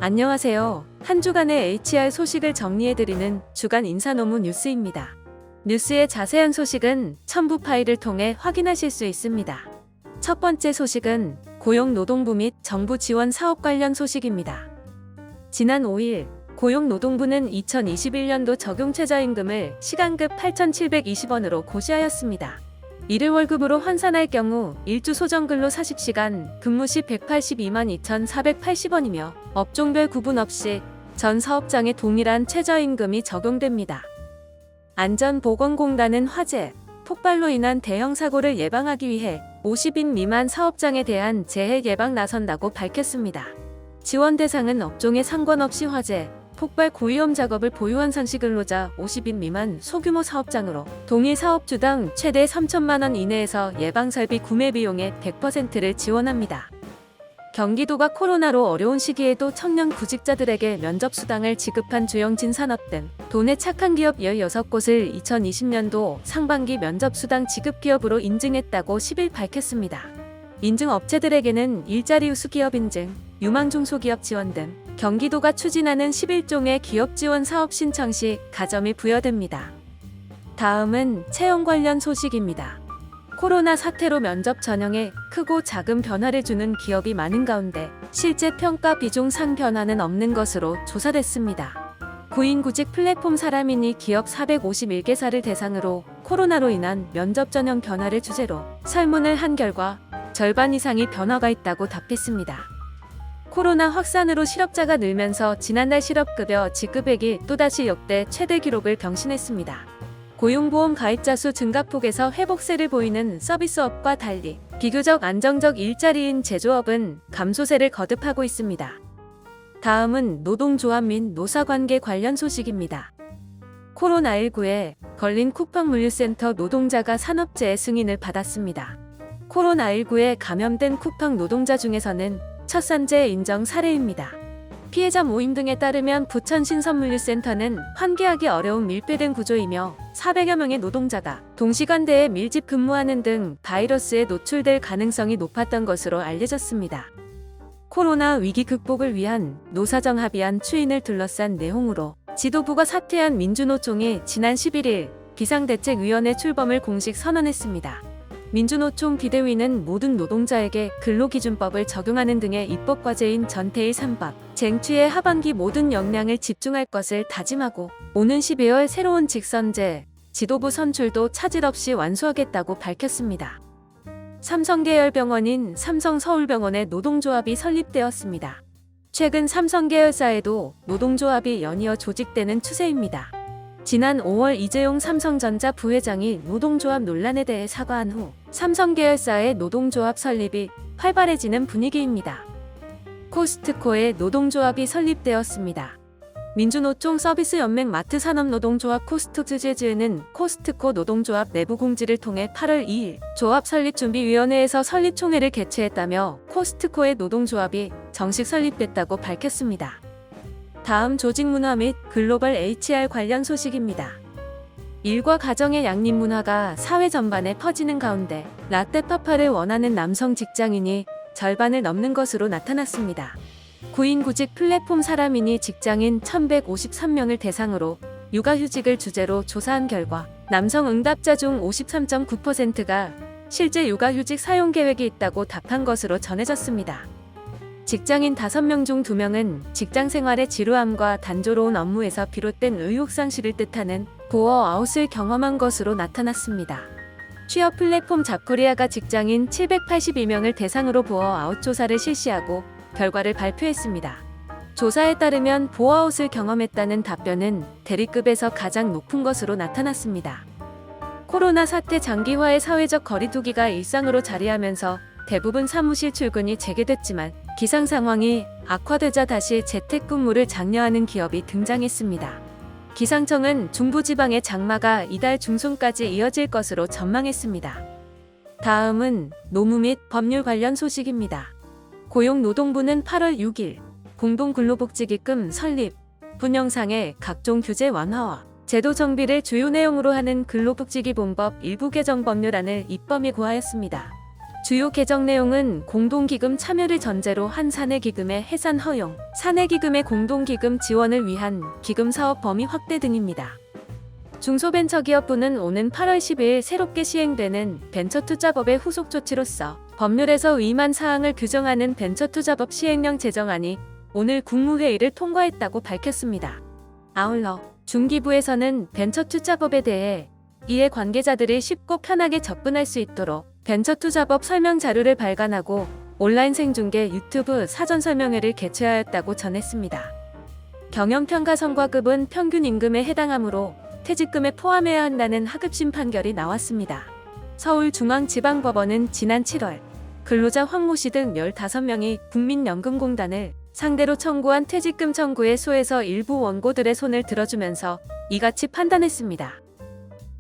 안녕하세요. 한 주간의 HR 소식을 정리해드리는 주간 인사노무 뉴스입니다. 뉴스의 자세한 소식은 첨부 파일을 통해 확인하실 수 있습니다. 첫 번째 소식은 고용노동부 및 정부 지원 사업 관련 소식입니다. 지난 5일 고용노동부는 2021년도 적용 최저임금을 시간급 8,720원으로 고시하였습니다. 이를 월급으로 환산할 경우 일주 소정근로 40시간 근무 시 182만 2,480원이며 업종별 구분 없이 전 사업장에 동일한 최저임금이 적용됩니다. 안전보건공단은 화재, 폭발로 인한 대형 사고를 예방하기 위해 50인 미만 사업장에 대한 재해 예방 나선다고 밝혔습니다. 지원 대상은 업종에 상관없이 화재, 폭발 고위험 작업을 보유한 상시근로자 50인 미만 소규모 사업장으로 동일 사업주당 최대 3천만 원 이내에서 예방설비 구매 비용의 100%를 지원합니다. 경기도가 코로나로 어려운 시기에도 청년 구직자들에게 면접수당을 지급한 주영진 산업 등 돈에 착한 기업 16곳을 2020년도 상반기 면접수당 지급 기업으로 인증했다고 10일 밝혔습니다. 인증 업체들에게는 일자리 우수 기업 인증, 유망 중소기업 지원 등 경기도가 추진하는 11종의 기업 지원 사업 신청 시 가점이 부여됩니다. 다음은 채용 관련 소식입니다. 코로나 사태로 면접 전형에 크고 작은 변화를 주는 기업이 많은 가운데 실제 평가 비중 상 변화는 없는 것으로 조사됐습니다. 구인구직 플랫폼 사람인이 기업 451개사를 대상으로 코로나로 인한 면접 전형 변화를 주제로 설문을 한 결과 절반 이상이 변화가 있다고 답했습니다. 코로나 확산으로 실업자가 늘면서 지난달 실업급여 지급액이 또다시 역대 최대 기록을 경신했습니다. 고용보험 가입자 수 증가폭에서 회복세를 보이는 서비스업과 달리 비교적 안정적 일자리인 제조업은 감소세를 거듭하고 있습니다. 다음은 노동조합 및 노사관계 관련 소식입니다. 코로나19에 걸린 쿠팡물류센터 노동자가 산업재해 승인을 받았습니다. 코로나19에 감염된 쿠팡 노동자 중에서는 첫 산재 인정 사례입니다. 피해자 모임 등에 따르면 부천 신선물류센터는 환기하기 어려운 밀폐된 구조이며 400여 명의 노동자가 동시간대에 밀집 근무하는 등 바이러스에 노출될 가능성이 높았던 것으로 알려졌습니다. 코로나 위기 극복을 위한 노사정 합의안 추인을 둘러싼 내용으로 지도부가 사퇴한 민주노총이 지난 11일 비상대책위원회 출범을 공식 선언했습니다. 민주노총 비대위는 모든 노동자에게 근로기준법을 적용하는 등의 입법과제인 전태일 3박 쟁취의 하반기 모든 역량을 집중할 것을 다짐하고 오는 12월 새로운 직선제 지도부 선출도 차질 없이 완수하겠다고 밝혔습니다. 삼성계열병원인 삼성서울병원의 노동조합이 설립되었습니다. 최근 삼성계열사에도 노동조합이 연이어 조직되는 추세입니다. 지난 5월 이재용 삼성전자 부회장이 노동조합 논란에 대해 사과한 후 삼성계열사의 노동조합 설립이 활발해지는 분위기입니다. 코스트코의 노동조합이 설립되었습니다. 민주노총 서비스연맹 마트산업노동조합 코스트코즈는 코스트코 노동조합 내부 공지를 통해 8월 2일 조합설립준비위원회에서 설립총회를 개최했다며 코스트코의 노동조합이 정식 설립됐다고 밝혔습니다. 다음 조직문화 및 글로벌 HR 관련 소식입니다. 일과 가정의 양립 문화가 사회 전반에 퍼지는 가운데 라떼파파를 원하는 남성 직장인이 절반을 넘는 것으로 나타났습니다. 구인구직 플랫폼 사람인이 직장인 1,153명을 대상으로 육아휴직을 주제로 조사한 결과 남성 응답자 중 53.9%가 실제 육아휴직 사용 계획이 있다고 답한 것으로 전해졌습니다. 직장인 5명 중 2명은 직장생활의 지루함과 단조로운 업무에서 비롯된 의욕상실을 뜻하는 보어아웃을 경험한 것으로 나타났습니다. 취업 플랫폼 잡코리아가 직장인 782명을 대상으로 보어아웃 조사를 실시하고 결과를 발표했습니다. 조사에 따르면 보어아웃을 경험했다는 답변은 대리급에서 가장 높은 것으로 나타났습니다. 코로나 사태 장기화의 사회적 거리두기가 일상으로 자리하면서 대부분 사무실 출근이 재개됐지만 기상 상황이 악화되자 다시 재택근무를 장려하는 기업이 등장했습니다. 기상청은 중부지방의 장마가 이달 중순까지 이어질 것으로 전망했습니다. 다음은 노무 및 법률 관련 소식입니다. 고용노동부는 8월 6일 공동근로복지기금 설립, 분영상의 각종 규제 완화와 제도 정비를 주요 내용으로 하는 근로복지기본법 일부 개정 법률안을 입법에 고하였습니다. 주요 개정 내용은 공동기금 참여를 전제로 한 사내기금의 해산 허용, 사내기금의 공동기금 지원을 위한 기금 사업 범위 확대 등입니다. 중소벤처기업부는 오는 8월 10일 새롭게 시행되는 벤처투자법의 후속 조치로서 법률에서 위반 사항을 규정하는 벤처투자법 시행령 제정안이 오늘 국무회의를 통과했다고 밝혔습니다. 아울러 중기부에서는 벤처투자법에 대해 이해 관계자들이 쉽고 편하게 접근할 수 있도록 벤처투자법 설명 자료를 발간하고 온라인 생중계 유튜브 사전 설명회를 개최하였다고 전했습니다. 경영평가 성과급은 평균 임금에 해당하므로 퇴직금에 포함해야 한다는 하급심 판결이 나왔습니다. 서울중앙지방법원은 지난 7월 근로자 황모 씨 등 15명이 국민연금공단을 상대로 청구한 퇴직금 청구의 소에서 일부 원고들의 손을 들어주면서 이같이 판단했습니다.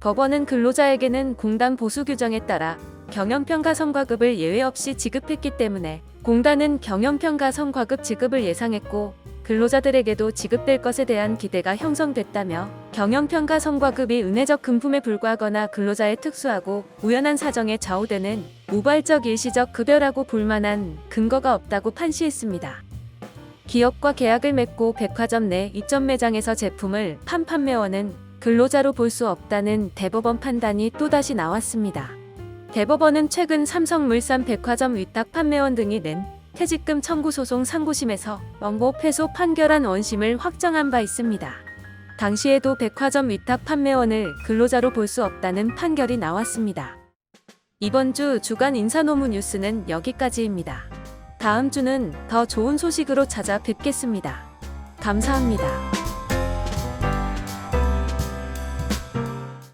법원은 근로자에게는 공단 보수 규정에 따라 경영평가 성과급을 예외 없이 지급했기 때문에 공단은 경영평가 성과급 지급을 예상했고 근로자들에게도 지급될 것에 대한 기대가 형성됐다며 경영평가 성과급이 은혜적 금품에 불과하거나 근로자의 특수하고 우연한 사정에 좌우되는 우발적 일시적 급여라고 볼 만한 근거가 없다고 판시했습니다. 기업과 계약을 맺고 백화점 내 입점 매장에서 제품을 판 판매원은 근로자로 볼 수 없다는 대법원 판단이 또다시 나왔습니다. 대법원은 최근 삼성물산 백화점 위탁 판매원 등이 낸 퇴직금 청구 소송 상고심에서 원고 패소 판결한 원심을 확정한 바 있습니다. 당시에도 백화점 위탁 판매원을 근로자로 볼 수 없다는 판결이 나왔습니다. 이번 주 주간 인사노무 뉴스는 여기까지입니다. 다음 주는 더 좋은 소식으로 찾아뵙겠습니다. 감사합니다.